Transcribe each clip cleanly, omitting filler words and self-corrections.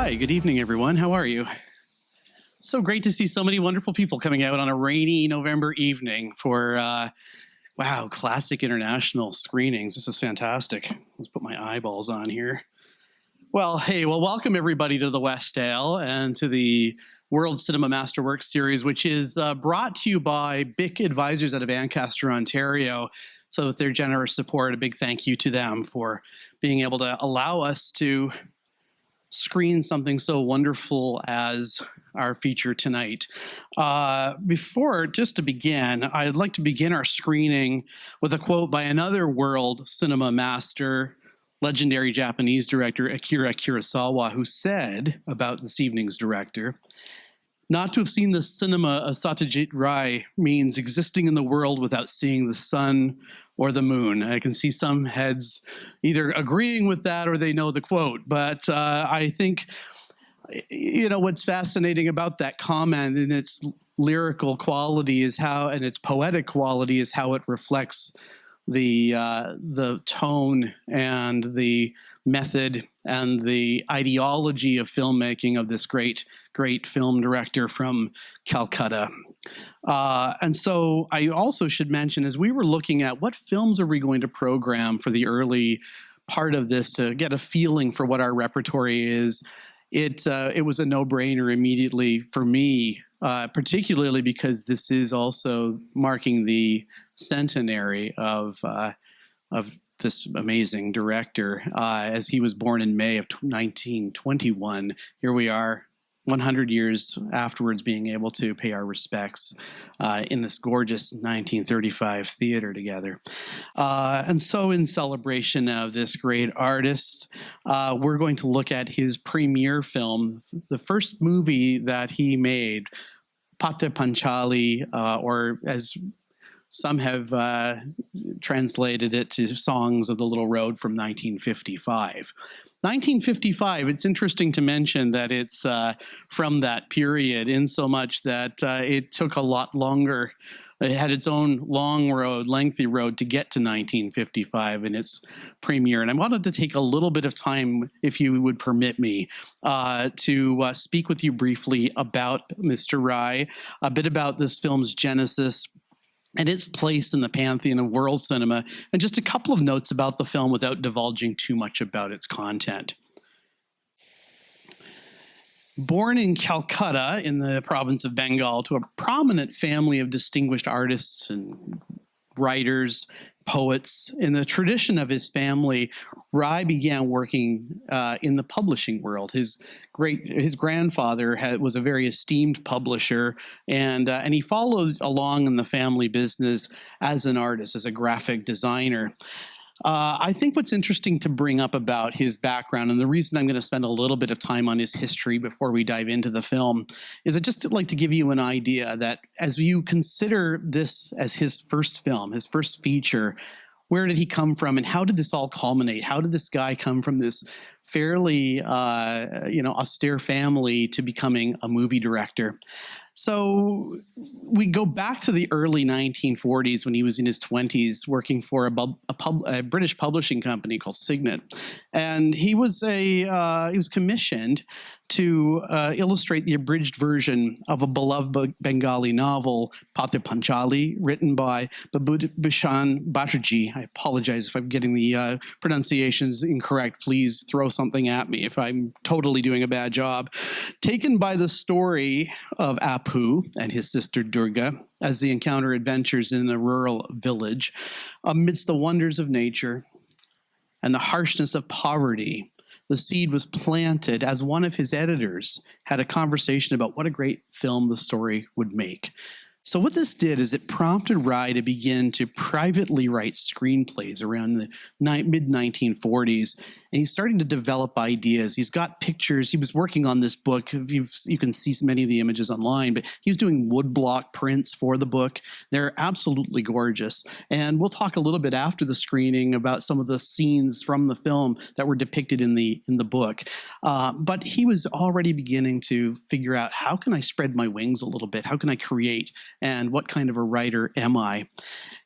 Hi, good evening, everyone. How are you? So great to see so many wonderful people coming out on a rainy November evening for, wow, classic international screenings. This is fantastic. Let's put my eyeballs on here. Well, hey, welcome everybody to the Westdale and to the World Cinema Masterworks series, which is brought to you by BIC Advisors out of Ancaster, Ontario. So with their generous support, a big thank you to them for being able to allow us to screen something so wonderful as our feature tonight. Just to begin, I'd like to begin our screening with a quote by another world cinema master, legendary Japanese director Akira Kurosawa, who said about this evening's director, "Not to have seen the cinema of Satyajit Ray means existing in the world without seeing the sun or the moon." I can see some heads either agreeing with that or they know the quote. But I think, what's fascinating about that comment and its lyrical quality is how, and its poetic quality is how it reflects the tone and the method and the ideology of filmmaking of this great film director from Calcutta. And so I also should mention, as we were looking at what films are we going to program for the early part of this to get a feeling for what our repertory is, it was a no-brainer immediately for me, particularly because this is also marking the centenary of this amazing director, as he was born in May of 1921. Here we are, 100 years afterwards, being able to pay our respects in this gorgeous 1935 theater together. And so in celebration of this great artist, we're going to look at his premiere film, the first movie that he made, PATHER PANCHALI, or as some have translated it to Songs of the Little Road, from 1955. 1955, it's interesting to mention that it's from that period, in so much that it took a lot longer. It had its own long road, lengthy road to get to 1955 in its premiere. And I wanted to take a little bit of time, if you would permit me, to speak with you briefly about Mr. Rai, a bit about this film's genesis and its place in the pantheon of world cinema, and just a couple of notes about the film without divulging too much about its content. Born in Calcutta in the province of Bengal to a prominent family of distinguished artists and writers, poets, in the tradition of his family, Rai began working in the publishing world. His grandfather was a very esteemed publisher, and he followed along in the family business as an artist, as a graphic designer. I think what's interesting to bring up about his background, and the reason I'm going to spend a little bit of time on his history before we dive into the film, is I'd just like to give you an idea that as you consider this as his first film, his first feature, where did he come from and how did this all culminate? How did this guy come from this fairly austere family to becoming a movie director? So we go back to the early 1940s when he was in his 20s working for a British publishing company called Signet. And he was commissioned to illustrate the abridged version of a beloved Bengali novel, PATHER PANCHALI, written by Bibhishan Banerjee. I apologize if I'm getting the pronunciations incorrect. Please throw something at me if I'm totally doing a bad job. Taken by the story of Apu and his sister Durga as they encounter adventures in a rural village amidst the wonders of nature and the harshness of poverty. The seed was planted as one of his editors had a conversation about what a great film the story would make. So what this did is it prompted Rai to begin to privately write screenplays around the mid-1940s. And he's starting to develop ideas. He's got pictures. He was working on this book. You can see many of the images online, but he was doing woodblock prints for the book. They're absolutely gorgeous. And we'll talk a little bit after the screening about some of the scenes from the film that were depicted in the book. But he was already beginning to figure out, how can I spread my wings a little bit? How can I create? And what kind of a writer am I?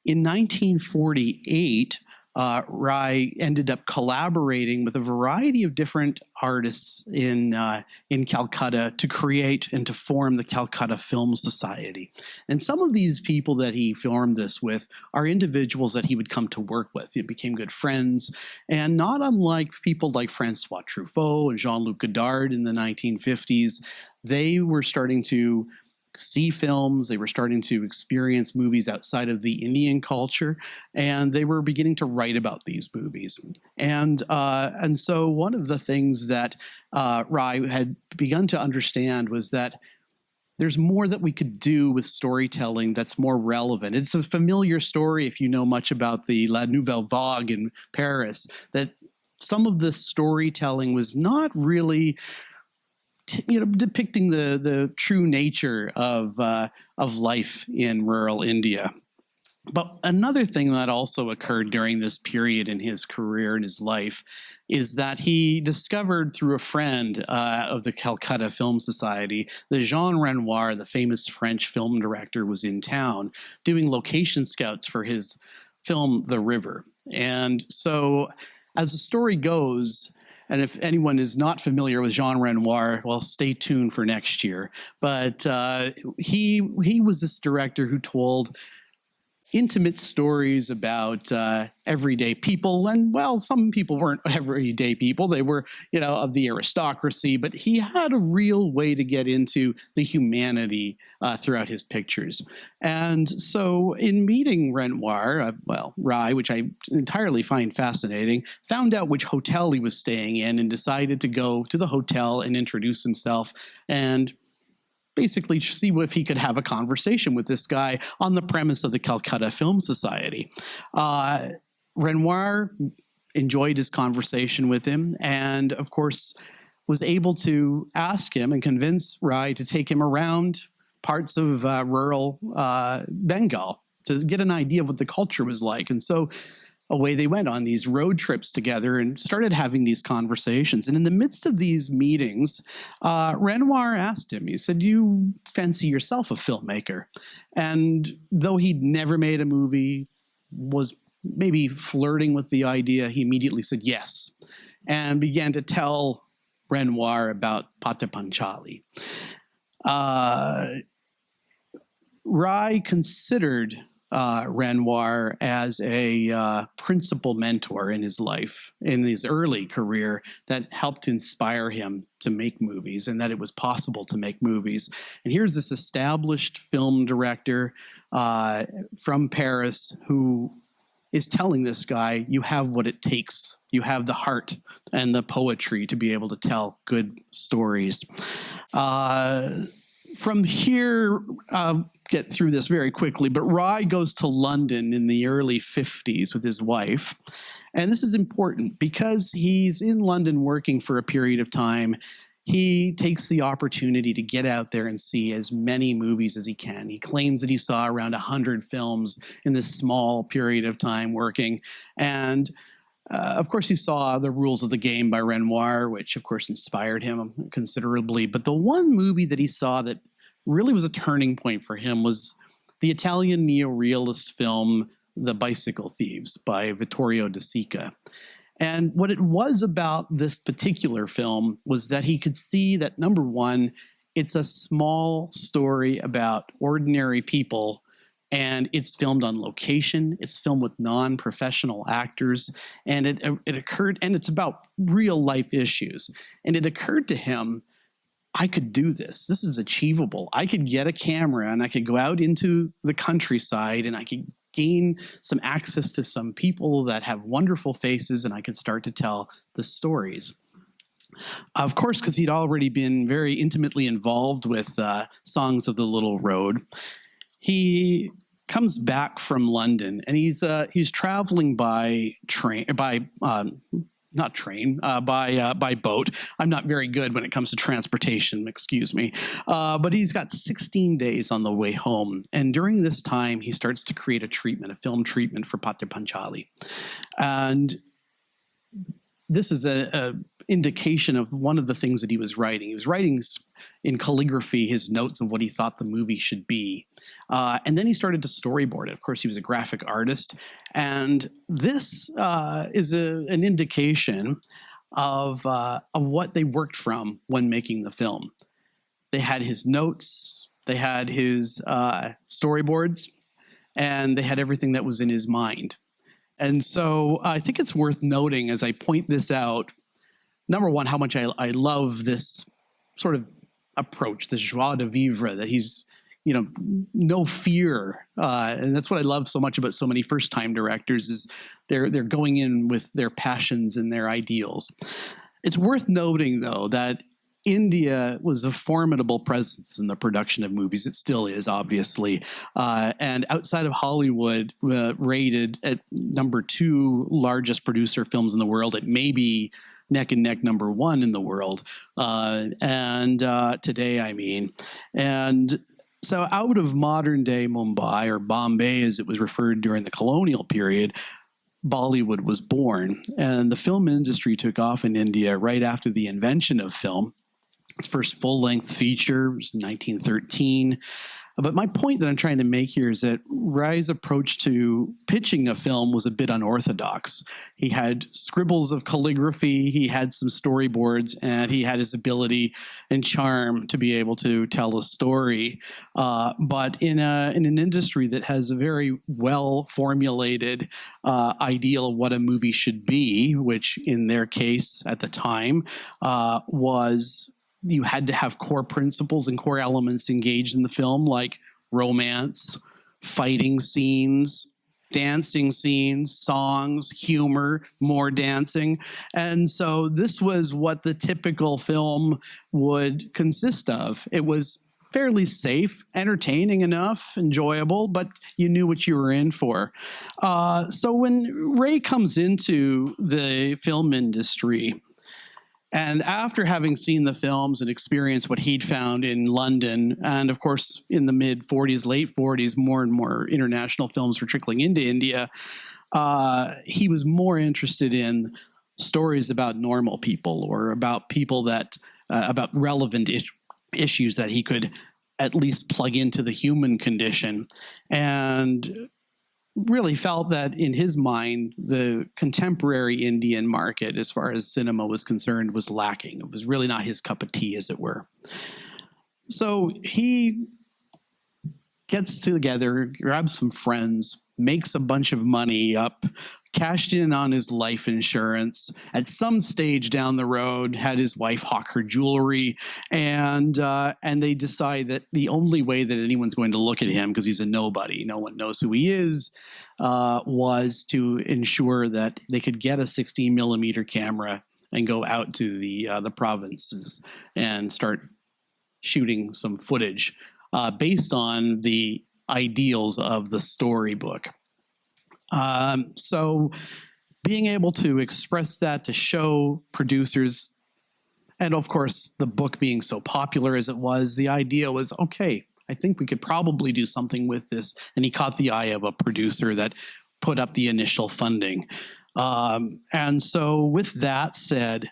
In 1948, Rai ended up collaborating with a variety of different artists in Calcutta to create and to form the Calcutta Film Society. And some of these people that he formed this with are individuals that he would come to work with. He became good friends, and not unlike people like Francois Truffaut and Jean-Luc Godard in the 1950s, they were starting to see films, they were starting to experience movies outside of the Indian culture, and they were beginning to write about these movies. And so one of the things that Rai had begun to understand was that there's more that we could do with storytelling that's more relevant. It's a familiar story if you know much about the La Nouvelle Vague in Paris, that some of the storytelling was not really depicting the true nature of life in rural India. But another thing that also occurred during this period in his career and his life is that he discovered through a friend of the Calcutta Film Society that Jean Renoir, the famous French film director, was in town doing location scouts for his film The River. And so as the story goes, and if anyone is not familiar with Jean Renoir, well, stay tuned for next year. But he was this director who told intimate stories about everyday people. And, well, some people weren't everyday people. They were, of the aristocracy. But he had a real way to get into the humanity throughout his pictures. And so in meeting Renoir, Rai, which I entirely find fascinating, found out which hotel he was staying in and decided to go to the hotel and introduce himself and basically see if he could have a conversation with this guy on the premise of the Calcutta Film Society. Renoir enjoyed his conversation with him and, of course, was able to ask him and convince Rai to take him around parts of rural Bengal to get an idea of what the culture was like. And so away they went on these road trips together and started having these conversations. And in the midst of these meetings, Renoir asked him, he said, "You fancy yourself a filmmaker?" And though he'd never made a movie, was maybe flirting with the idea, he immediately said yes, and began to tell Renoir about PATHER PANCHALI. Rai considered Renoir as a principal mentor in his life, in his early career, that helped inspire him to make movies and that it was possible to make movies. And here's this established film director from Paris who is telling this guy, you have what it takes. You have the heart and the poetry to be able to tell good stories. From here, get through this very quickly, but Rai goes to London in the early 50s with his wife. And this is important because he's in London working for a period of time. He takes the opportunity to get out there and see as many movies as he can. He claims that he saw around 100 films in this small period of time working. And of course, he saw The Rules of the Game by Renoir, which of course inspired him considerably. But the one movie that he saw that really was a turning point for him was the Italian neo-realist film The Bicycle Thieves by Vittorio De Sica. And what it was about this particular film was that he could see that, number one, it's a small story about ordinary people, and it's filmed on location. It's filmed with non-professional actors, and it occurred, and it's about real life issues. And it occurred to him, I could do this. This is achievable. I could get a camera and I could go out into the countryside and I could gain some access to some people that have wonderful faces and I could start to tell the stories. Of course, because he'd already been very intimately involved with Songs of the Little Road, he comes back from London and he's traveling by train, by boat. I'm not very good when it comes to transportation, excuse me. But he's got 16 days on the way home. And during this time, he starts to create a film treatment for PATHER PANCHALI. And this is a indication of one of the things that he was writing. He was writing in calligraphy his notes of what he thought the movie should be. And then he started to storyboard it. Of course, he was a graphic artist. And this is an indication of what they worked from when making the film. They had his notes, they had his storyboards, and they had everything that was in his mind. And so I think it's worth noting as I point this out, number one, how much I love this sort of approach, this joie de vivre, that he's, no fear. And that's what I love so much about so many first-time directors is they're going in with their passions and their ideals. It's worth noting, though, that India was a formidable presence in the production of movies. It still is, obviously. And outside of Hollywood, rated at number 2 largest producer films in the world. It may be neck and neck number 1 in the world. Today, I mean. And so out of modern day Mumbai, or Bombay as it was referred during the colonial period, Bollywood was born. And the film industry took off in India right after the invention of film. Its first full-length feature was in 1913. But my point that I'm trying to make here is that Rai's approach to pitching a film was a bit unorthodox. He had scribbles of calligraphy, he had some storyboards, and he had his ability and charm to be able to tell a story. But in an industry that has a very well-formulated ideal of what a movie should be, which in their case at the time was you had to have core principles and core elements engaged in the film, like romance, fighting scenes, dancing scenes, songs, humor, more dancing. And so this was what the typical film would consist of. It was fairly safe, entertaining enough, enjoyable, but you knew what you were in for. So when Rai comes into the film industry, and after having seen the films and experienced what he'd found in London, and of course in the mid-40s, late 40s, more and more international films were trickling into India, he was more interested in stories about normal people or about people that, about relevant issues that he could at least plug into the human condition. And really felt that in his mind, the contemporary Indian market, as far as cinema was concerned, was lacking. It was really not his cup of tea, as it were. So he gets together, grabs some friends, makes a bunch of money up, cashed in on his life insurance. At some stage down the road, had his wife hawk her jewelry, and they decide that the only way that anyone's going to look at him, because he's a nobody, no one knows who he is, was to ensure that they could get a 16 millimeter camera and go out to the provinces and start shooting some footage based on the ideals of the storybook. So being able to express that, to show producers, and of course the book being so popular as it was, the idea was, okay, I think we could probably do something with this. And he caught the eye of a producer that put up the initial funding. And so with that said,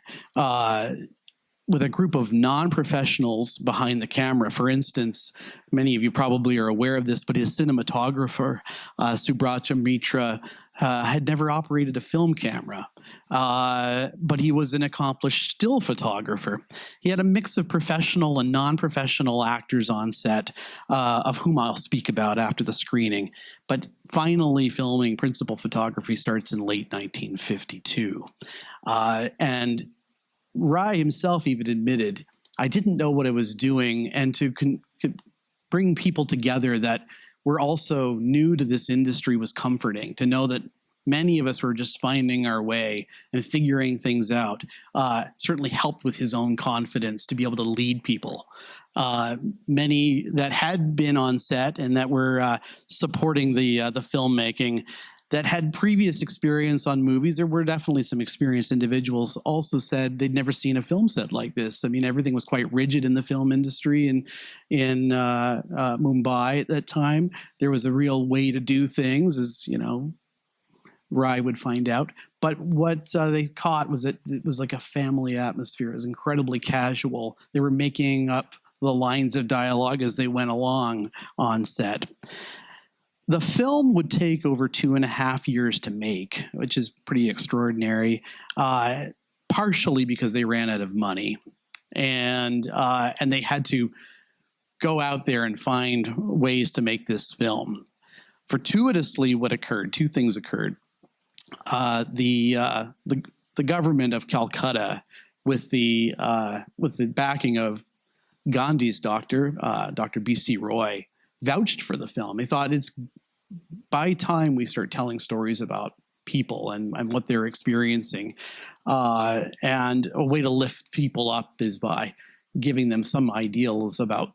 with a group of non-professionals behind the camera. For instance, many of you probably are aware of this, but his cinematographer, Subrata Mitra, had never operated a film camera, but he was an accomplished still photographer. He had a mix of professional and non-professional actors on set, of whom I'll speak about after the screening. But finally, filming principal photography starts in late 1952. And Rai himself even admitted, I didn't know what I was doing, and to bring people together that were also new to this industry was comforting. To know that many of us were just finding our way and figuring things out certainly helped with his own confidence to be able to lead people. Many that had been on set and that were supporting the filmmaking, that had previous experience on movies, there were definitely some experienced individuals, also said they'd never seen a film set like this. I mean, everything was quite rigid in the film industry in Mumbai at that time. There was a real way to do things, as you know, Rye would find out. But what they caught was that it was like a family atmosphere. It was incredibly casual. They were making up the lines of dialogue as they went along on set. The film would take over 2.5 years to make, which is pretty extraordinary, partially because they ran out of money. And they had to go out there and find ways to make this film. Fortuitously, what occurred? Two things occurred. The government of Calcutta, with the backing of Gandhi's doctor, Dr. B.C. Roy, vouched for the film. They thought it's by time we start telling stories about people and what they're experiencing, and a way to lift people up is by giving them some ideals about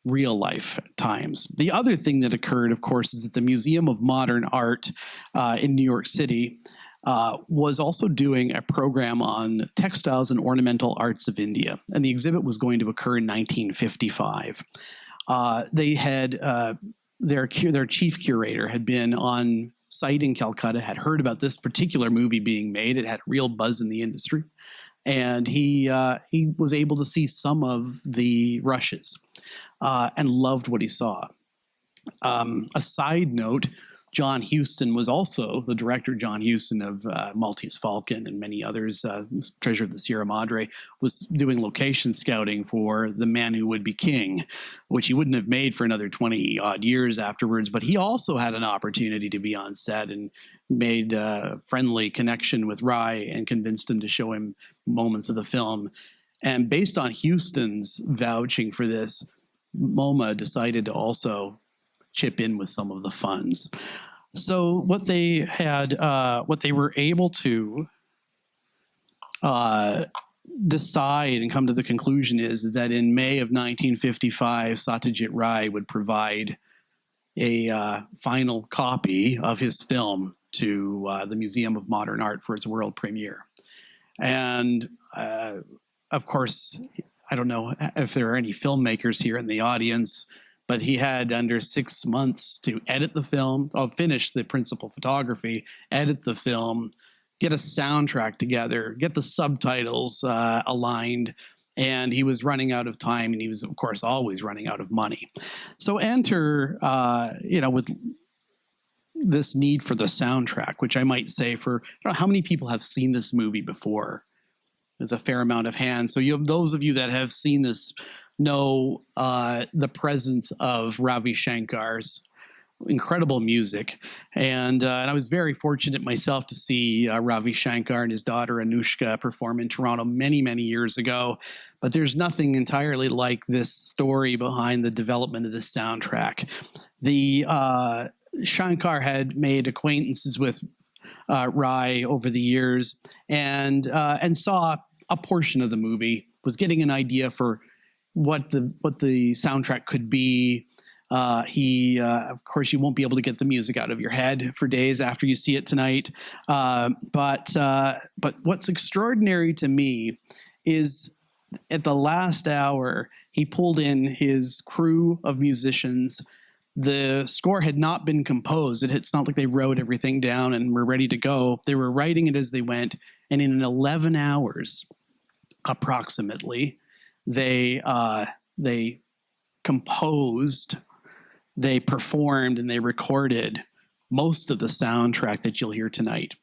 real life times. The other thing that occurred, of course, is that the Museum of Modern Art in New York City was also doing a program on textiles and ornamental arts of India. And the exhibit was going to occur in 1955. They had their chief curator had been on site in Calcutta, had heard about this particular movie being made. It had real buzz in the industry. And he was able to see some of the rushes and loved what he saw. A side note, John Huston was also the director. John Huston of Maltese Falcon and many others, Treasure of the Sierra Madre, was doing location scouting for The Man Who Would Be King, which he wouldn't have made for another 20 odd years afterwards. But he also had an opportunity to be on set and made a friendly connection with Rye and convinced him to show him moments of the film. And based on Huston's vouching for this, MoMA decided to also chip in with some of the funds. So what they had, what they were able to decide and come to the conclusion is that in May of 1955, Satyajit Ray would provide a final copy of his film to the Museum of Modern Art for its world premiere. And of course, I don't know if there are any filmmakers here in the audience, but he had under 6 months to edit the film, finish the principal photography, edit the film, get a soundtrack together, get the subtitles aligned, and he was running out of time, and he was, of course, always running out of money. So enter, with this need for the soundtrack, which I might say for, I don't know how many people have seen this movie before. There's a fair amount of hands. So you have those of you that have seen this know the presence of Ravi Shankar's incredible music. And I was very fortunate myself to see Ravi Shankar and his daughter Anushka perform in Toronto many, many years ago. But there's nothing entirely like this story behind the development of this soundtrack. The Shankar had made acquaintances with Rai over the years and saw a portion of the movie, was getting an idea for what the soundtrack could be. Of course, you won't be able to get the music out of your head for days after you see it tonight. But what's extraordinary to me is at the last hour, he pulled in his crew of musicians. The score had not been composed. It's not like they wrote everything down and were ready to go. They were writing it as they went. And in 11 hours, approximately, they composed, they performed, and they recorded most of the soundtrack that you'll hear tonight,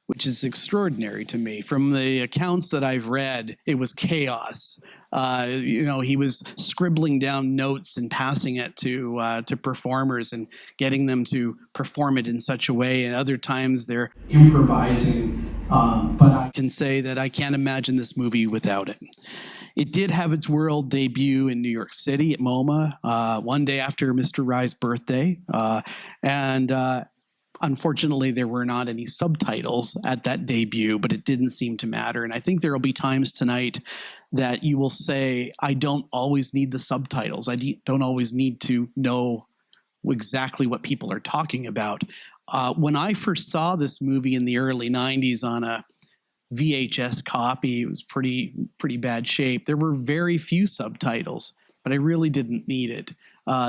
which is extraordinary to me. From the accounts that I've read, it was chaos. He was scribbling down notes and passing it to performers and getting them to perform it in such a way. And other times they're improvising. But I can say that I can't imagine this movie without it. It did have its world debut in New York City at MoMA, one day after Mr. Rye's birthday. Unfortunately, there were not any subtitles at that debut, but it didn't seem to matter. And I think there will be times tonight that you will say, I don't always need the subtitles. I don't always need to know exactly what people are talking about. When I first saw this movie in the early 90s on a VHS copy, it was pretty bad shape. There were very few subtitles, but I really didn't need it.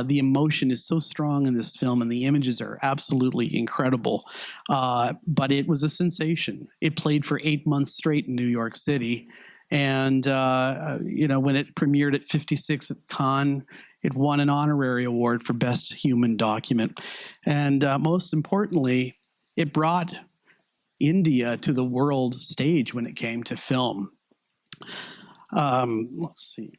The emotion is so strong in this film, and the images are absolutely incredible. But it was a sensation. It played for 8 months straight in New York City. And, when it premiered at 56 at Cannes, it won an honorary award for Best Human Document. And most importantly, it brought India to the world stage when it came to film. Let's see.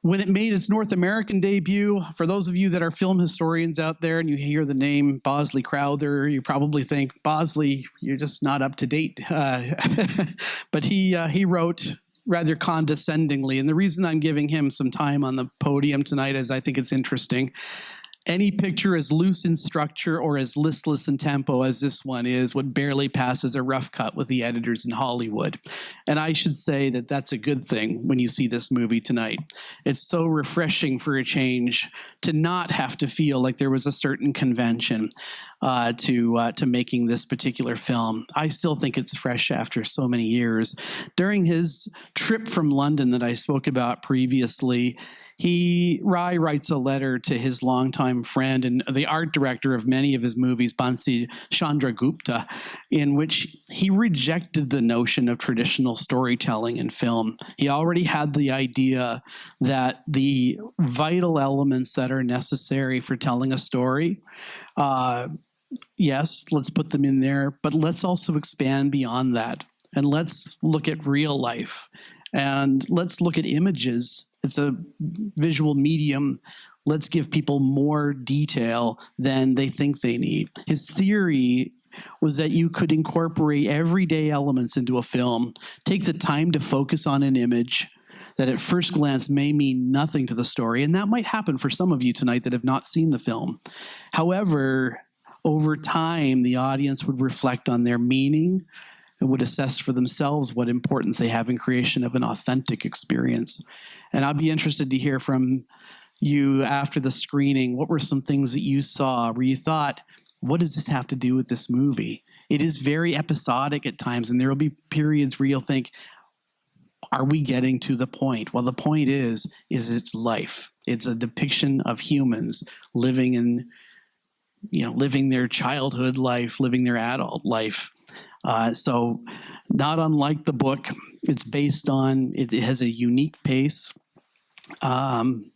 When it made its North American debut, for those of you that are film historians out there and you hear the name Bosley Crowther, you probably think, Bosley, you're just not up to date. But he wrote rather condescendingly, and the reason I'm giving him some time on the podium tonight is I think it's interesting. Any picture as loose in structure or as listless in tempo as this one is would barely pass as a rough cut with the editors in Hollywood. And I should say that that's a good thing when you see this movie tonight. It's so refreshing for a change to not have to feel like there was a certain convention to making this particular film. I still think it's fresh after so many years. During his trip from London that I spoke about previously, Rai writes a letter to his longtime friend and the art director of many of his movies, Bansi Chandragupta, in which he rejected the notion of traditional storytelling in film. He already had the idea that the vital elements that are necessary for telling a story, yes, let's put them in there, but let's also expand beyond that. And let's look at real life. And let's look at images. It's a visual medium. Let's give people more detail than they think they need. His theory was that you could incorporate everyday elements into a film, take the time to focus on an image that at first glance may mean nothing to the story, and that might happen for some of you tonight that have not seen the film. However, over time, the audience would reflect on their meaning and would assess for themselves what importance they have in creation of an authentic experience. And I'd be interested to hear from you after the screening. What were some things that you saw where you thought, what does this have to do with this movie? It is very episodic at times, and there will be periods where you'll think, are we getting to the point? Well, the point is it's life. It's a depiction of humans living their childhood life, living their adult life. So not unlike the book, it has a unique pace. And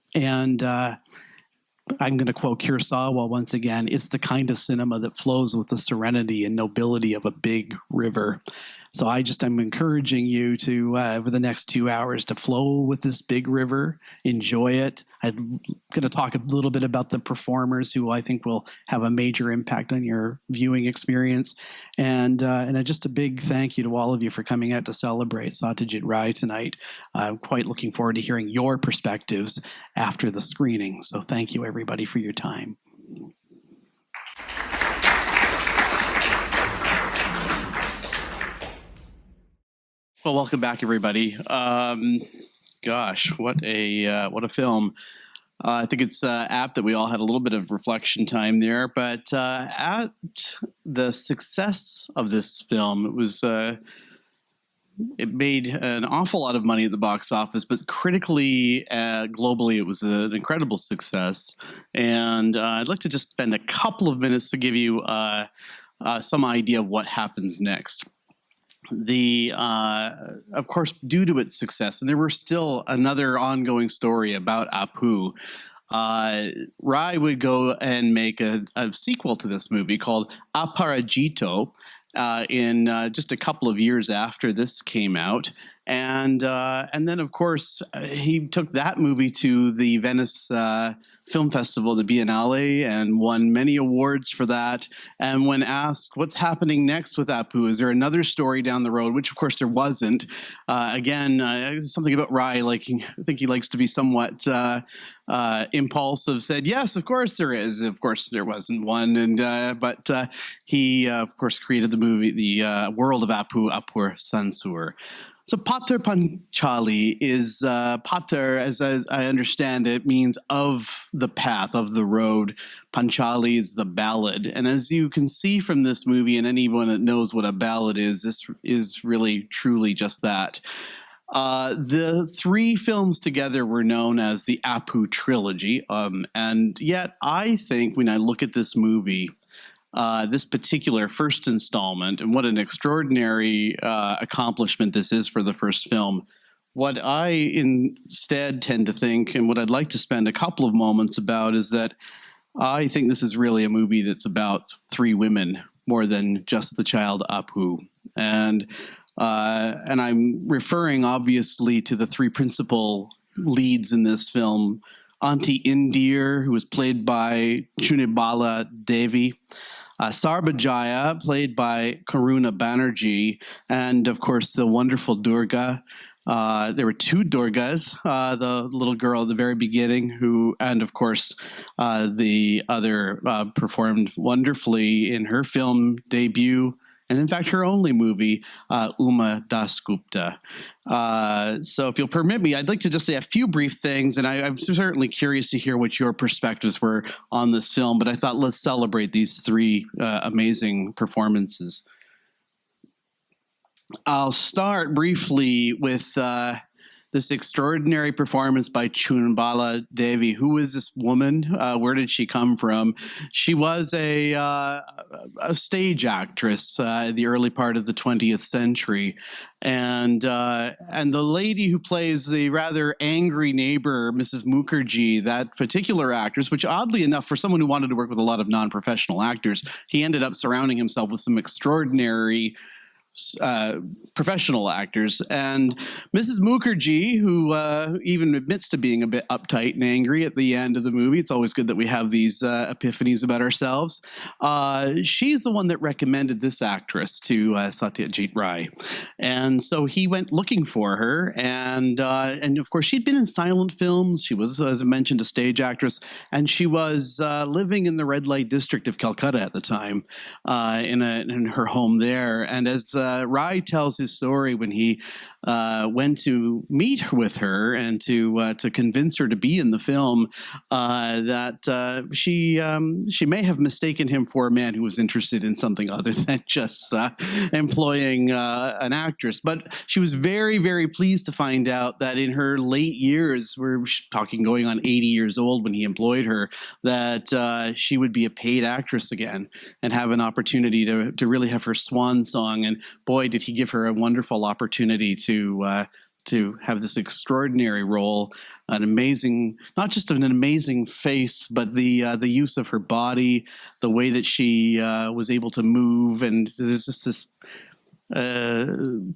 I'm going to quote Kurosawa once again, it's the kind of cinema that flows with the serenity and nobility of a big river. So I'm encouraging you to, over the next 2 hours, to flow with this big river, enjoy it. I'm going to talk a little bit about the performers who I think will have a major impact on your viewing experience. And just a big thank you to all of you for coming out to celebrate Satyajit Ray tonight. I'm quite looking forward to hearing your perspectives after the screening. So thank you, everybody, for your time. Well, welcome back, everybody. Gosh, what a film! I think it's apt that we all had a little bit of reflection time there. But at the success of this film, it made an awful lot of money at the box office, but critically, globally, it was an incredible success. And I'd like to just spend a couple of minutes to give you some idea of what happens next. Of course, due to its success, and there were still another ongoing story about Apu, Rai would go and make a sequel to this movie called Aparajito in just a couple of years after this came out. And then, of course, he took that movie to the Venice Film Festival, the Biennale, and won many awards for that. And when asked, what's happening next with Apu? Is there another story down the road? Which, of course, there wasn't. Again, something about Rai, I think he likes to be somewhat impulsive, said, yes, of course there is. Of course, there wasn't one. But he, of course, created the movie, the world of Apu, Apur Sansur. So PATHER Panchali is, Pater, as I understand it, means of the path, of the road. Panchali is the ballad. And as you can see from this movie, and anyone that knows what a ballad is, this is really, truly just that. The three films together were known as the Apu trilogy, and yet I think when I look at this movie, this particular first installment, and what an extraordinary accomplishment this is for the first film, what I instead tend to think, and what I'd like to spend a couple of moments about, is that I think this is really a movie that's about three women more than just the child Apu. And I'm referring obviously to the three principal leads in this film. Auntie Indir, who was played by Chunibala Devi, Sarbajaya, played by Karuna Banerjee, and of course the wonderful Durga. There were two Durgas, the little girl at the very beginning, and of course the other performed wonderfully in her film debut, and in fact her only movie, Uma Dasgupta. So if you'll permit me, I'd like to just say a few brief things, and I'm certainly curious to hear what your perspectives were on this film, but I thought let's celebrate these three amazing performances. I'll start briefly with this extraordinary performance by Chunibala Devi. Who is this woman? Where did she come from? She was a stage actress the early part of the 20th century. And the lady who plays the rather angry neighbor, Mrs. Mukherjee, that particular actress, which oddly enough, for someone who wanted to work with a lot of non-professional actors, he ended up surrounding himself with some extraordinary professional actors. And Mrs. Mukherjee, who even admits to being a bit uptight and angry at the end of the movie — it's always good that we have these epiphanies about ourselves — she's the one that recommended this actress to Satyajit Ray. And so he went looking for her, and of course she'd been in silent films. She was, as I mentioned, a stage actress, and she was living in the red light district of Calcutta at the time, in her home there. And as Rai tells his story, when he went to meet with her and to convince her to be in the film, that she may have mistaken him for a man who was interested in something other than just employing an actress. But she was very, very pleased to find out that in her late years — we're talking going on 80 years old when he employed her — that she would be a paid actress again and have an opportunity to really have her swan song. And boy, did he give her a wonderful opportunity to have this extraordinary role, an amazing, not just an amazing face, but the use of her body, the way that she was able to move, and there's just this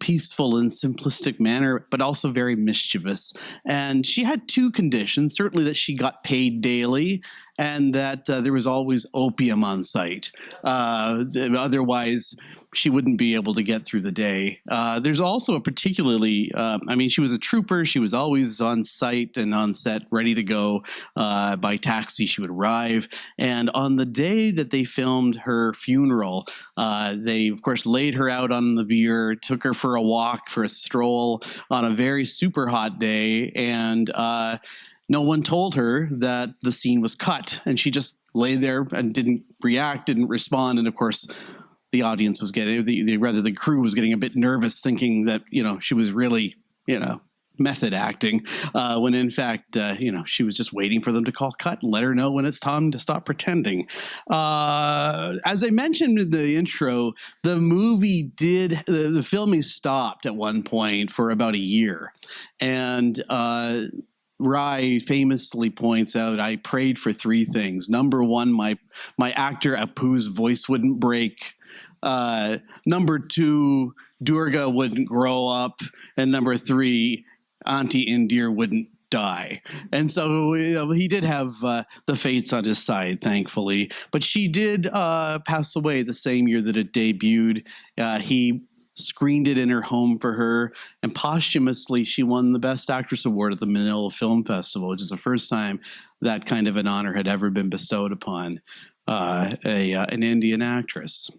peaceful and simplistic manner, but also very mischievous. And she had two conditions: certainly that she got paid daily, and that there was always opium on site. Otherwise, she wouldn't be able to get through the day. There's also a particularly, she was a trooper. She was always on site and on set, ready to go. By taxi, she would arrive. And on the day that they filmed her funeral, they, of course, laid her out on the bier, took her for a walk, for a stroll on a very super hot day. And no one told her that the scene was cut. And she just lay there and didn't react, didn't respond. And of course, the audience was getting, the crew was getting a bit nervous, thinking that, she was really, method acting, when in fact, she was just waiting for them to call cut and let her know when it's time to stop pretending. As I mentioned in the intro, the movie the filming stopped at one point for about a year. And Rai famously points out, I prayed for three things. Number one, my actor Apu's voice wouldn't break. Number two, Durga wouldn't grow up. And number three, Auntie Indir wouldn't die. And so he did have the fates on his side, thankfully. But she did pass away the same year that it debuted. He screened it in her home for her, and posthumously she won the Best Actress Award at the Manila Film Festival, which is the first time that kind of an honor had ever been bestowed upon an Indian actress.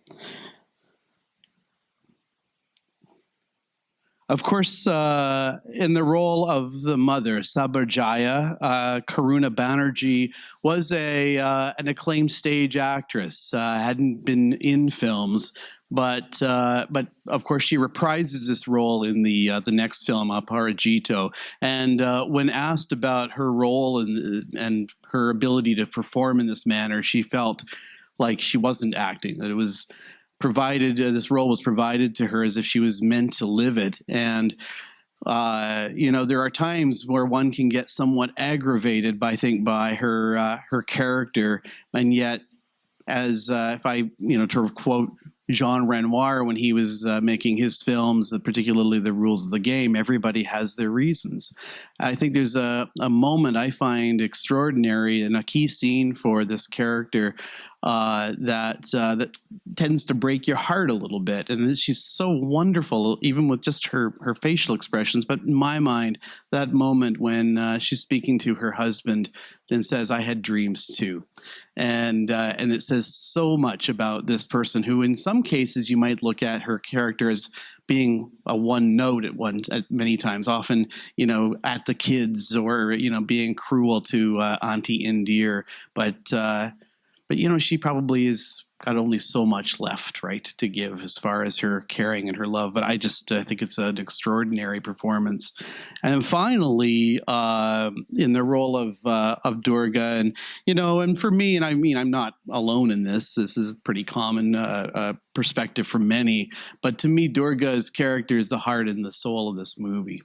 Of course, in the role of the mother, Sabarjaya, Karuna Banerjee was an acclaimed stage actress. Hadn't been in films, but of course she reprises this role in the next film, Aparajito. And when asked about her role and her ability to perform in this manner, she felt like she wasn't acting; that it was provided, this role was provided to her as if she was meant to live it. And there are times where one can get somewhat aggravated by, I think, by her character, and yet, as if I, to quote Jean Renoir when he was making his films, particularly The Rules of the Game, everybody has their reasons. I think there's a moment I find extraordinary and a key scene for this character that tends to break your heart a little bit. And she's so wonderful, even with just her facial expressions. But in my mind, that moment when she's speaking to her husband and says, "I had dreams too." And it says so much about this person who, in some cases, you might look at her character as being a one note at many times, often, at the kids or, being cruel to Auntie Indir. But she probably has got only so much left, right, to give as far as her caring and her love. But I think it's an extraordinary performance. And then finally, in the role of Durga, and for me, and I mean, I'm not alone in this. This is a pretty common perspective for many. But to me, Durga's character is the heart and the soul of this movie.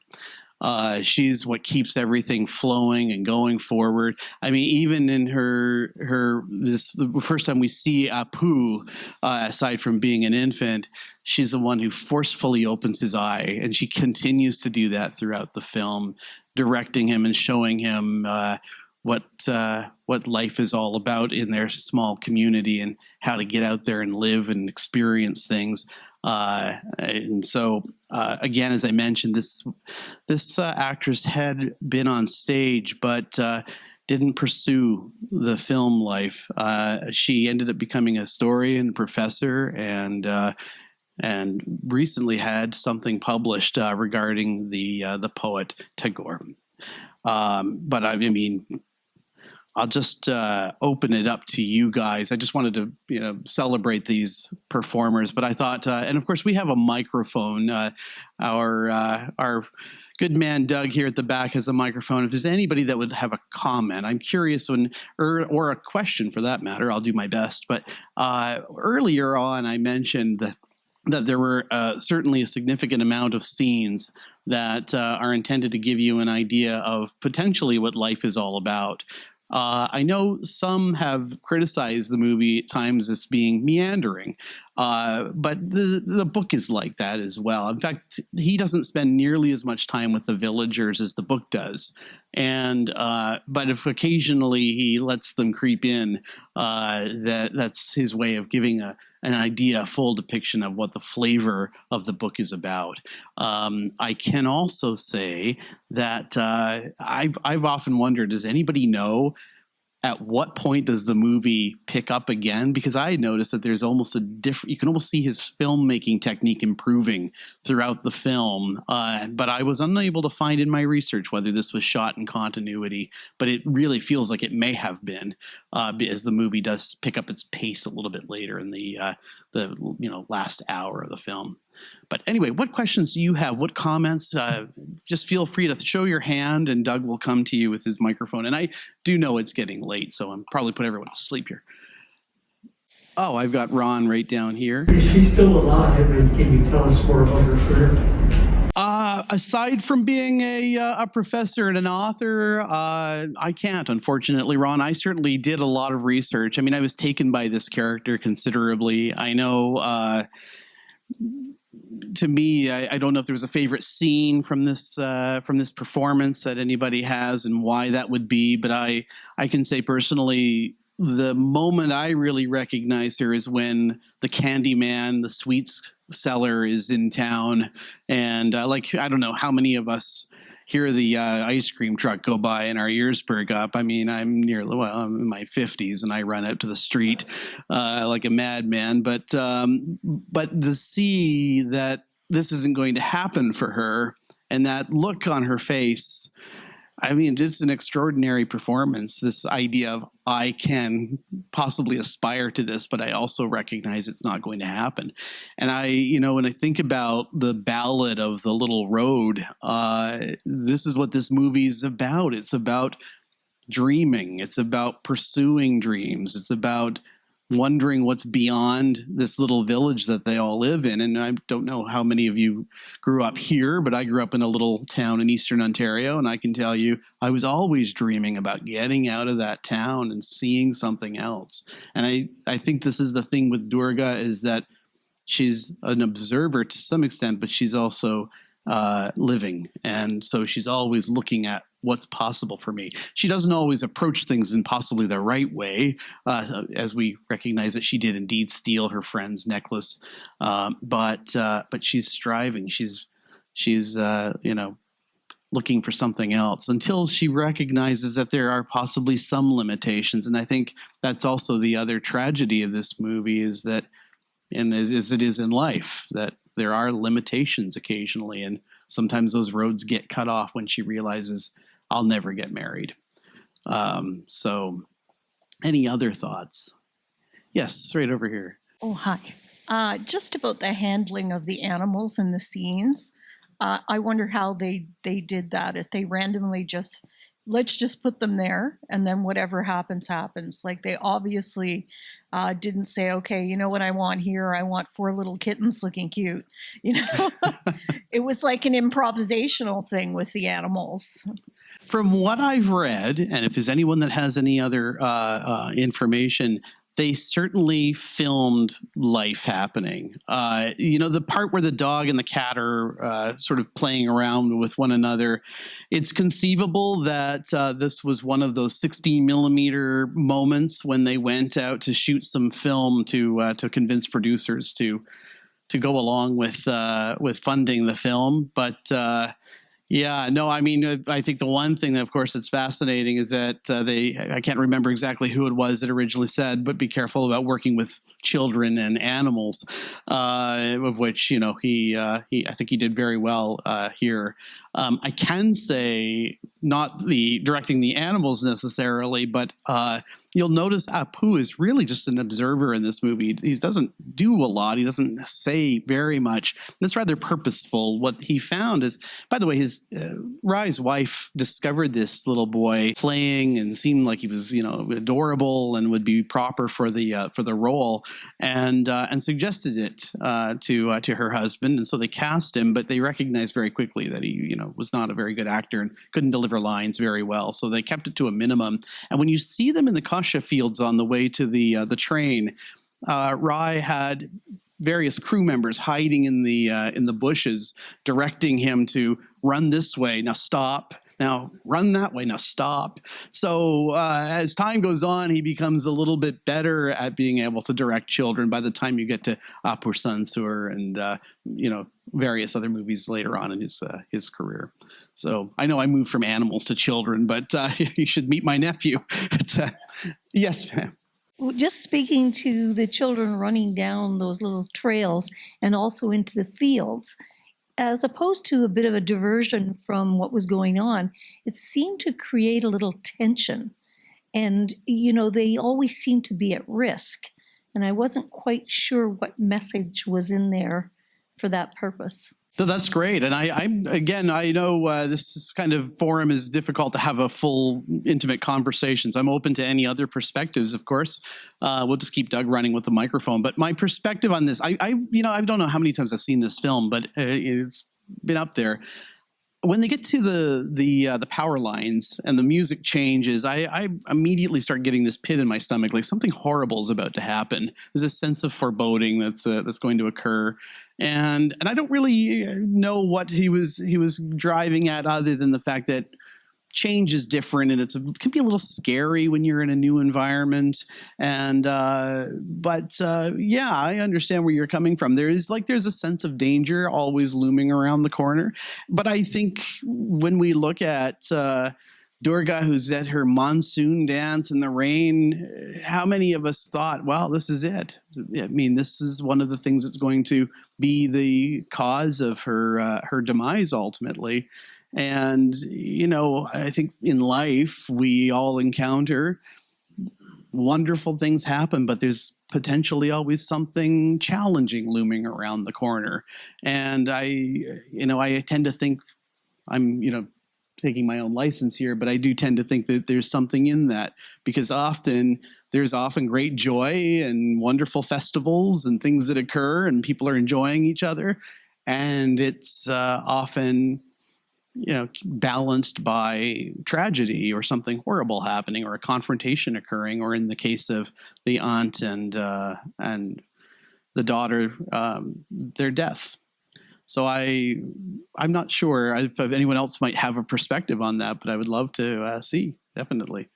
She's what keeps everything flowing and going forward. I mean, even in the first time we see Apu, aside from being an infant, she's the one who forcefully opens his eye, and she continues to do that throughout the film, directing him and showing him what life is all about in their small community and how to get out there and live and experience things. And so, again, as I mentioned, this actress had been on stage, but didn't pursue the film life. She ended up becoming a historian, professor, and recently had something published regarding the poet Tagore. But I mean, I'll just open it up to you guys. I just wanted to, celebrate these performers. But I thought, and of course, we have a microphone. Our good man Doug here at the back has a microphone. If there's anybody that would have a comment, I'm curious or a question for that matter, I'll do my best. But earlier on, I mentioned that there were certainly a significant amount of scenes that are intended to give you an idea of potentially what life is all about. I know some have criticized the movie at times as being meandering, but the book is like that as well. In fact, he doesn't spend nearly as much time with the villagers as the book does. And but if occasionally he lets them creep in, that's his way of giving an idea, a full depiction of what the flavor of the book is about. I can also say that I've often wondered, does anybody know at what point does the movie pick up again? Because I noticed that there's almost you can almost see his filmmaking technique improving throughout the film. But I was unable to find in my research whether this was shot in continuity, but it really feels like it may have been, as the movie does pick up its pace a little bit later in the last hour of the film. But anyway, what questions do you have? What comments? Just feel free to show your hand, and Doug will come to you with his microphone. And I do know it's getting late, so I'm probably put everyone to sleep here. Oh, I've got Ron right down here. Is she still alive, and can you tell us more about her career? Aside from being a professor and an author, I can't, unfortunately, Ron. I certainly did a lot of research. I mean, I was taken by this character considerably. I know... to me, I don't know if there was a favorite scene from this performance that anybody has and why that would be, but I can say personally, the moment I really recognized her is when the candy man, the sweets seller, is in town, and I don't know how many of us hear the ice cream truck go by and our ears perk up. I mean, I'm in my 50s and I run out to the street like a madman. But to see that this isn't going to happen for her. And that look on her face, I mean, it's an extraordinary performance. This idea of I can possibly aspire to this, but I also recognize it's not going to happen. And when I think about the ballad of the little road, this is what this movie is about. It's about dreaming. It's about pursuing dreams. It's about wondering what's beyond this little village that they all live in. And I don't know how many of you grew up here, but I grew up in a little town in Eastern Ontario. And I can tell you, I was always dreaming about getting out of that town and seeing something else. And I think this is the thing with Durga, is that she's an observer to some extent, but she's also living. And so she's always looking at what's possible for me. She doesn't always approach things in possibly the right way, as we recognize that she did indeed steal her friend's necklace. But she's striving. She's looking for something else until she recognizes that there are possibly some limitations. And I think that's also the other tragedy of this movie, is that, and as it is in life, that there are limitations occasionally, and sometimes those roads get cut off when she realizes, I'll never get married. So any other thoughts? Yes, right over here. Oh, hi. Just about the handling of the animals in the scenes. I wonder how they did that. If they randomly let's just put them there, and then whatever happens, happens. Like, they obviously didn't say, okay, you know what I want here? I want 4 little kittens looking cute. It was like an improvisational thing with the animals. From what I've read, and if there's anyone that has any other information, they certainly filmed life happening. The part where the dog and the cat are sort of playing around with one another, it's conceivable that this was one of those 16 millimeter moments when they went out to shoot some film to convince producers to go along with funding the film. But I think the one thing that, of course, that's fascinating is that I can't remember exactly who it was that originally said, but be careful about working with children and animals, of which, I think he did very well here. I can say not directing the animals necessarily, but you'll notice Apu is really just an observer in this movie. He doesn't do a lot. He doesn't say very much. That's rather purposeful. What he found is, by the way, his Rai's wife discovered this little boy playing and seemed like he was, adorable and would be proper for the role, and suggested it to her husband. And so they cast him, but they recognized very quickly that he, was not a very good actor and couldn't deliver lines very well. So they kept it to a minimum. And when you see them in the kasha fields on the way to the train, Rai had various crew members hiding in the bushes, directing him to run this way. Now stop. Now run that way. Now stop. So as time goes on, he becomes a little bit better at being able to direct children by the time you get to Apur Sansur and various other movies later on in his career. So I know I moved from animals to children, but you should meet my nephew. Yes, ma'am. Well, just speaking to the children running down those little trails and also into the fields, as opposed to a bit of a diversion from what was going on, it seemed to create a little tension. And, they always seemed to be at risk. And I wasn't quite sure what message was in there for that purpose. So that's great. And I know this kind of forum is difficult to have a full, intimate conversation. So I'm open to any other perspectives, of course. We'll just keep Doug running with the microphone. But my perspective on this, I don't know how many times I've seen this film, but it's been up there. When they get to the power lines and the music changes, I immediately start getting this pit in my stomach, like something horrible is about to happen. There's a sense of foreboding that's going to occur, and I don't really know what he was driving at, other than the fact that change is different, and it can be a little scary when you're in a new environment. And I understand where you're coming from. There's a sense of danger always looming around the corner. But I think when we look at Durga, who's at her monsoon dance in the rain, how many of us thought, well, this is it? I mean, this is one of the things that's going to be the cause of her demise ultimately. And, I think in life, we all encounter wonderful things happen, but there's potentially always something challenging looming around the corner. And I tend to think I'm, taking my own license here, but I do tend to think that there's something in that, because there's often great joy and wonderful festivals and things that occur and people are enjoying each other. And it's often, balanced by tragedy or something horrible happening or a confrontation occurring, or in the case of the aunt and the daughter, their death. So I'm not sure if anyone else might have a perspective on that, but I would love to see, definitely.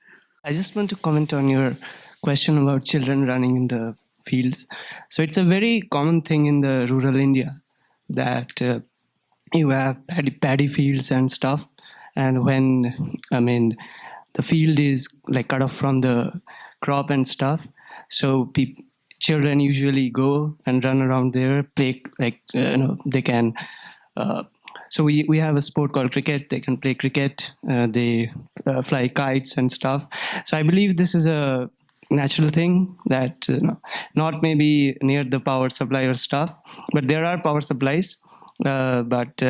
I just want to comment on your question about children running in the fields. So it's a very common thing in the rural India that you have paddy fields and stuff. And when, the field is like cut off from the crop and stuff, so children usually go and run around there, play, they can. So we have a sport called cricket. They can play cricket. They fly kites and stuff. So I believe this is a natural thing that not maybe near the power supply or stuff, but there are power supplies. It's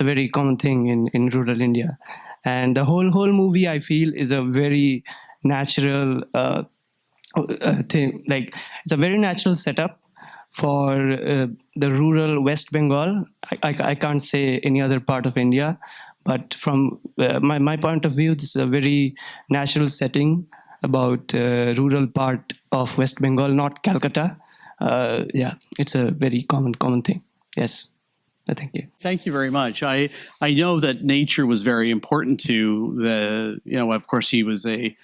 a very common thing in rural India, and the whole movie I feel is a very natural thing. Like, it's a very natural setup for the rural West Bengal. I can't say any other part of India, but from my point of view, this is a very natural setting about rural part of West Bengal, not Calcutta. It's a very common thing. Yes. Thank you. Thank you very much. I know that nature was very important to of course he was a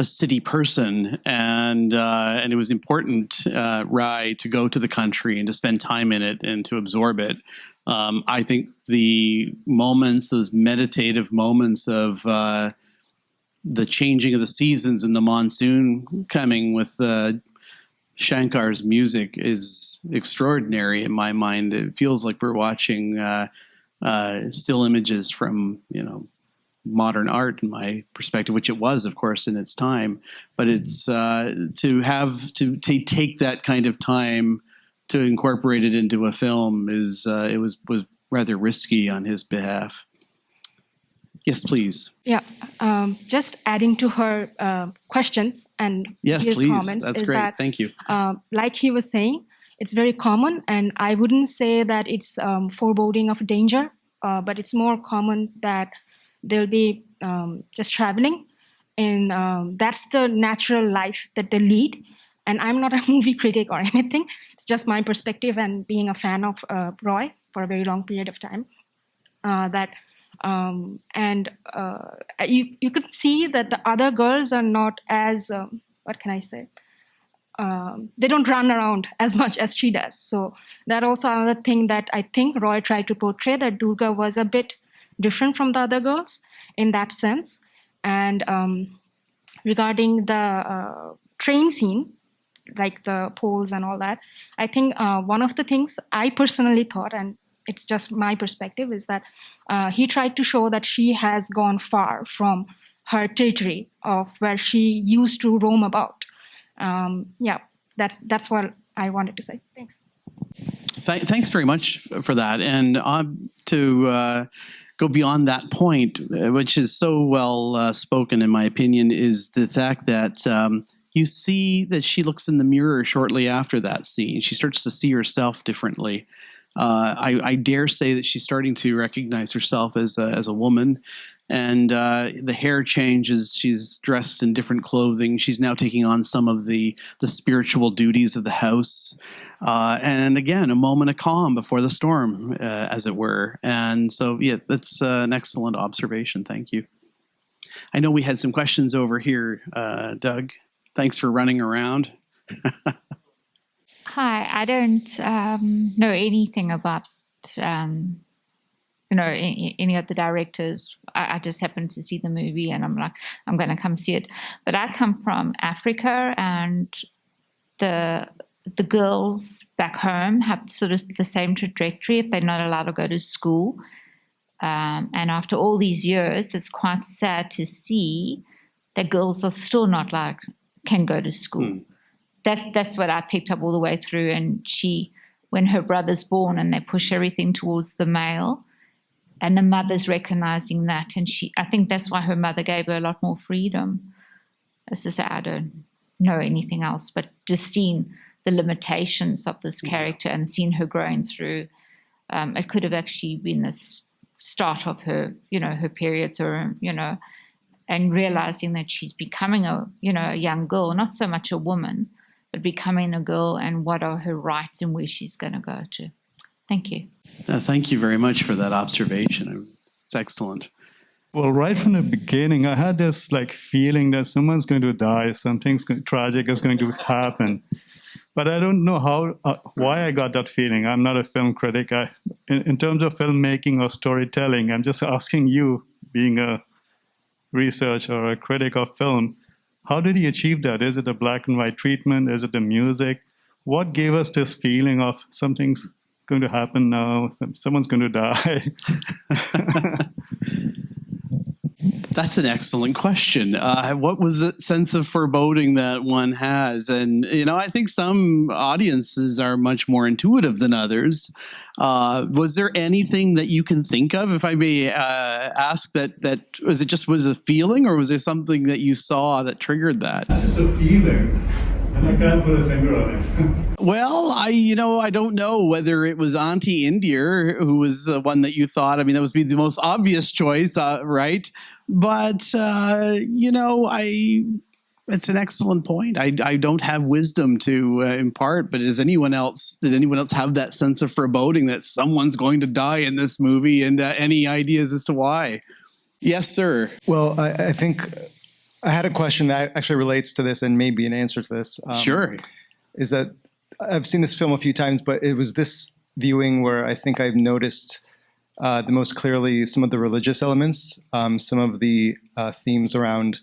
city person, and it was important, Rai, to go to the country and to spend time in it and to absorb it. I think those meditative moments of the changing of the seasons and the monsoon coming with Shankar's music is extraordinary in my mind. It feels like we're watching still images from, modern art in my perspective, which it was, of course, in its time. But it's to take that kind of time to incorporate it into a film was rather risky on his behalf. Yes, please. Yeah, just adding to her questions and yes, his please. comments. That's great. Thank you. Like he was saying, it's very common, and I wouldn't say that it's foreboding of danger, but it's more common that they'll be just traveling, and that's the natural life that they lead. And I'm not a movie critic or anything. It's just my perspective and being a fan of Roy for a very long period of time. You could see that the other girls are not as, what can I say? They don't run around as much as she does. So that also another thing that I think Roy tried to portray, that Durga was a bit different from the other girls in that sense. And regarding the train scene, like the poles and all that, I think one of the things I personally thought, and it's just my perspective, is that he tried to show that she has gone far from her territory of where she used to roam about. That's what I wanted to say. Thanks. Thanks very much for that. And to go beyond that point, which is so well spoken, in my opinion, is the fact that you see that she looks in the mirror shortly after that scene. She starts to see herself differently. I dare say that she's starting to recognize herself as a woman, and the hair changes. She's dressed in different clothing. She's now taking on some of the spiritual duties of the house, and again, a moment of calm before the storm, as it were. And so, yeah, that's an excellent observation. Thank you. I know we had some questions over here, Doug. Thanks for running around. Hi, I don't know anything about any of the directors. I just happened to see the movie and I'm like, I'm going to come see it. But I come from Africa, and the girls back home have sort of the same trajectory if they're not allowed to go to school. And after all these years, it's quite sad to see that girls are still not can go to school. That's what I picked up all the way through. And when her brother's born and they push everything towards the male, and the mother's recognizing that, and I think that's why her mother gave her a lot more freedom. As I say, I don't know anything else, but just seeing the limitations of this character and seeing her growing through, it could have actually been the start of her, her periods, or and realizing that she's becoming a young girl, not so much a woman, but becoming a girl, and what are her rights and where she's going to go to. Thank you. Thank you very much for that observation. It's excellent. Well, right from the beginning, I had this feeling that someone's going to die, something tragic is going to happen. But I don't know why I got that feeling. I'm not a film critic. In terms of filmmaking or storytelling, I'm just asking you, being a researcher or a critic of film, how did he achieve that? Is it a black and white treatment? Is it the music? What gave us this feeling of something's going to happen now, someone's going to die? That's an excellent question. What was the sense of foreboding that one has? And, I think some audiences are much more intuitive than others. Was there anything that you can think of, if I may ask, that was a feeling, or was there something that you saw that triggered that? It's just a feeling, and I can't put a finger on it. Well, I don't know whether it was Auntie India who was the one that you thought. I mean, that would be the most obvious choice, right? But, it's an excellent point. I don't have wisdom to impart, but did anyone else have that sense of foreboding that someone's going to die in this movie, and any ideas as to why? Yes, sir. Well, I think I had a question that actually relates to this and maybe an answer to this. Sure. Is that I've seen this film a few times, but it was this viewing where I think I've noticed the most clearly some of the religious elements, some of the themes around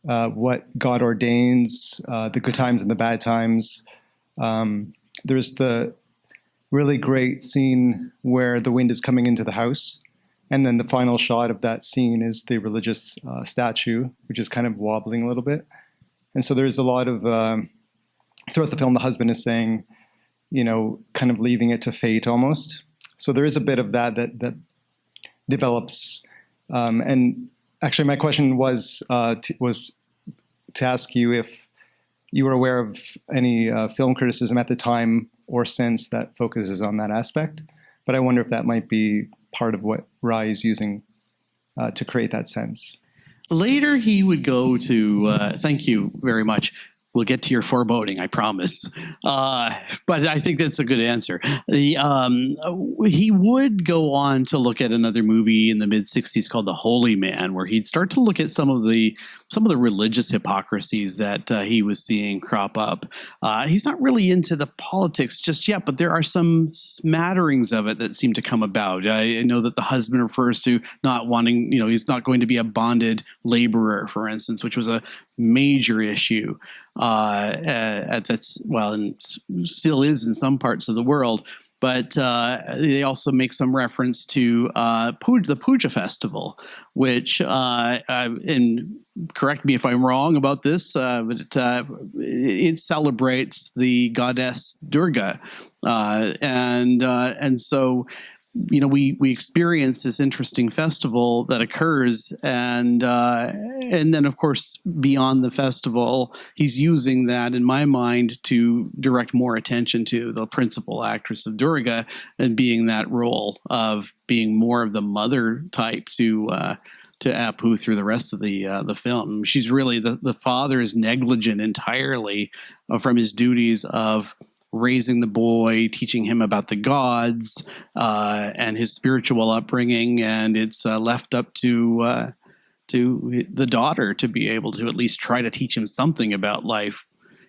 what God ordains, the good times and the bad times. There's the really great scene where the wind is coming into the house, and then the final shot of that scene is the religious statue, which is kind of wobbling a little bit. And so there's a lot of, throughout the film, the husband is saying, kind of leaving it to fate almost. So there is a bit of that develops. And actually, my question was to ask you if you were aware of any film criticism at the time or since that focuses on that aspect. But I wonder if that might be part of what Rai is using to create that sense. Later, he would go to, thank you very much. We'll get to your foreboding, I promise. But I think that's a good answer. He would go on to look at another movie in the mid-'60s called The Holy Man, where he'd start to look at some of the religious hypocrisies that he was seeing crop up. He's not really into the politics just yet, but there are some smatterings of it that seem to come about. I know that the husband refers to not wanting, he's not going to be a bonded laborer, for instance, which was a major issue and still is in some parts of the world. But they also make some reference to the Puja Festival, which, and correct me if I'm wrong about this, but it celebrates the goddess Durga, and so. We experience this interesting festival that occurs, and then of course beyond the festival, he's using that in my mind to direct more attention to the principal actress of Durga and being that role of being more of the mother type to Apu through the rest of the film. She's really the father is negligent entirely from his duties of raising the boy, teaching him about the gods and his spiritual upbringing, and it's left up to the daughter to be able to at least try to teach him something about life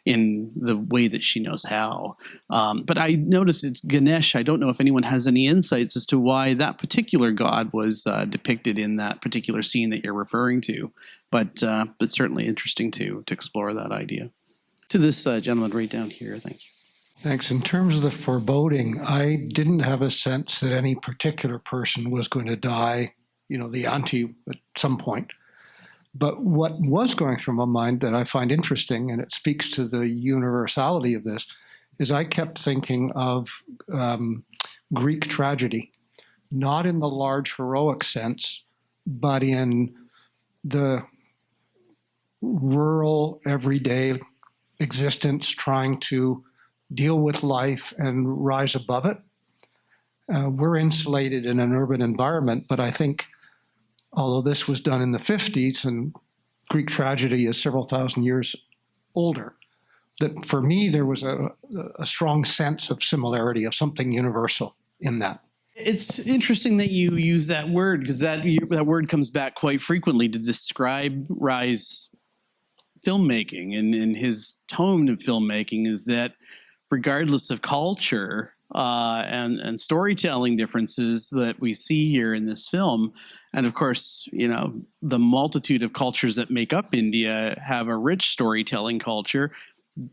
in the way that she knows how. But I noticed it's Ganesh. I don't know if anyone has any insights as to why that particular god was depicted in that particular scene that you're referring to. But certainly interesting to explore that idea. To this gentleman right down here, thank you. Thanks. In terms of the foreboding, I didn't have a sense that any particular person was going to die, the auntie at some point. But what was going through my mind that I find interesting, and it speaks to the universality of this, is I kept thinking of Greek tragedy, not in the large heroic sense, but in the rural, everyday existence trying to deal with life and rise above it. We're insulated in an urban environment, but I think although this was done in the 50s and Greek tragedy is several thousand years older, that for me there was a strong sense of similarity, of something universal in that. It's interesting that you use that word, because that word comes back quite frequently to describe Rai's filmmaking, and his tone of filmmaking is that regardless of culture and storytelling differences that we see here in this film, and of course, the multitude of cultures that make up India have a rich storytelling culture,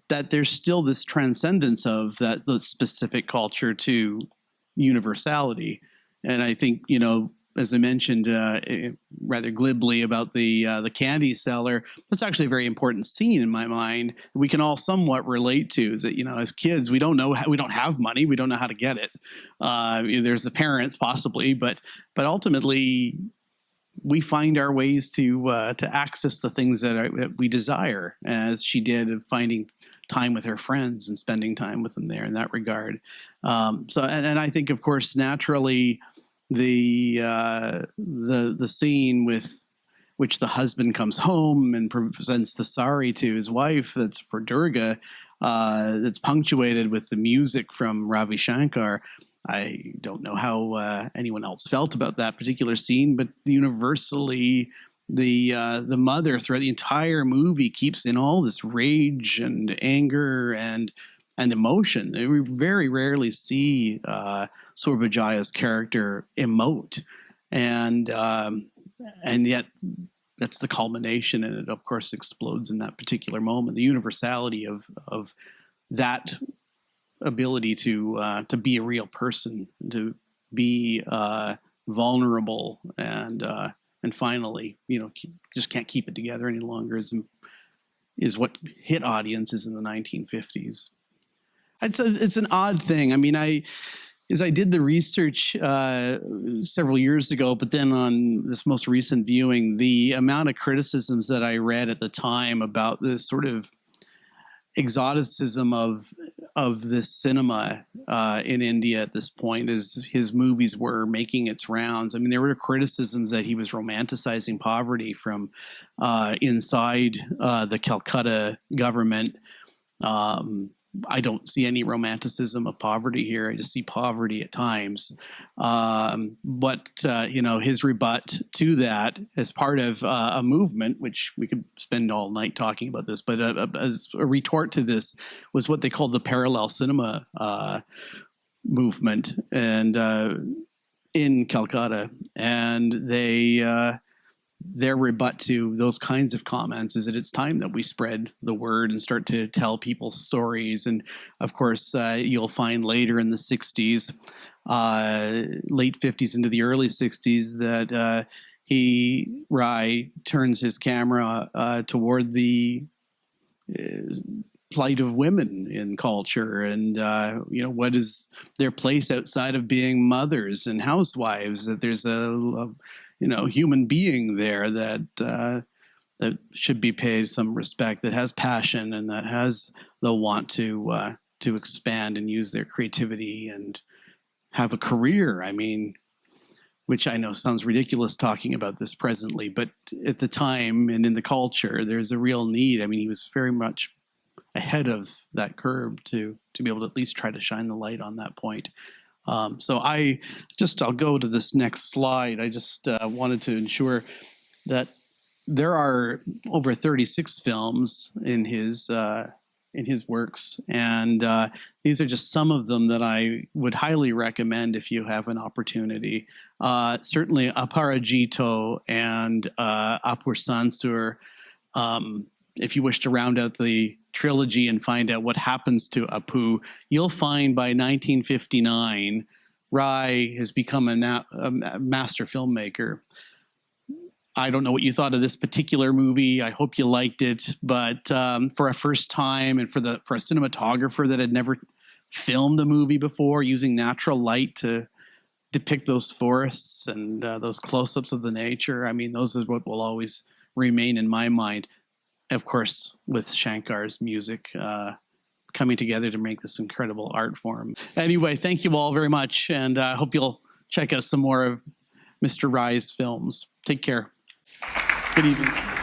that there's still this transcendence of the specific culture to universality. And I think, as I mentioned rather glibly about the candy seller, that's actually a very important scene in my mind that we can all somewhat relate to. Is that, as kids, we don't have money, we don't know how to get it. There's the parents possibly, but ultimately we find our ways to access the things that we desire, as she did, of finding time with her friends and spending time with them there in that regard. And I think, of course, naturally, the scene with which the husband comes home and presents the sari to his wife, that's for Durga, that's punctuated with the music from Ravi Shankar. I don't know how anyone else felt about that particular scene, but universally, the mother throughout the entire movie keeps in all this rage and anger and emotion. We very rarely see Sorbajaya's character emote, and yet that's the culmination, and it of course explodes in that particular moment. The universality of that ability to be a real person, to be vulnerable, and finally, just can't keep it together any longer, is what hit audiences in the 1950s. It's an odd thing. I mean, I did the research several years ago, but then on this most recent viewing, the amount of criticisms that I read at the time about this sort of exoticism of this cinema in India at this point, as his movies were making its rounds. I mean, there were criticisms that he was romanticizing poverty from inside the Calcutta government. I don't see any romanticism of poverty here. I just see poverty at times. But his rebut to that as part of a movement, which we could spend all night talking about this, but as a retort to this was what they called the parallel cinema movement, and in Calcutta. And their rebut to those kinds of comments is that it's time that we spread the word and start to tell people stories. And of course, you'll find later in the 60s, late 50s into the early 60s, that Rai turns his camera toward the plight of women in culture, and what is their place outside of being mothers and housewives, that there's a human being there that should be paid some respect, that has passion and that has the want to expand and use their creativity and have a career. I mean, which I know sounds ridiculous talking about this presently, but at the time and in the culture, there's a real need. I mean, he was very much ahead of that curve to be able to at least try to shine the light on that point. So I'll go to this next slide. I just wanted to ensure that there are over 36 films in his in his works. And these are just some of them that I would highly recommend if you have an opportunity. Certainly Aparajito and Apur Sansur, if you wish to round out the trilogy and find out what happens to Apu, you'll find by 1959, Rai has become a master filmmaker. I don't know what you thought of this particular movie. I hope you liked it, but for a first time and for a cinematographer that had never filmed a movie before, using natural light to depict those forests and those close-ups of the nature, I mean, those is what will always remain in my mind. Of course, with Shankar's music coming together to make this incredible art form. Anyway, thank you all very much, and I hope you'll check out some more of Mr. Rai's films. Take care. Good evening.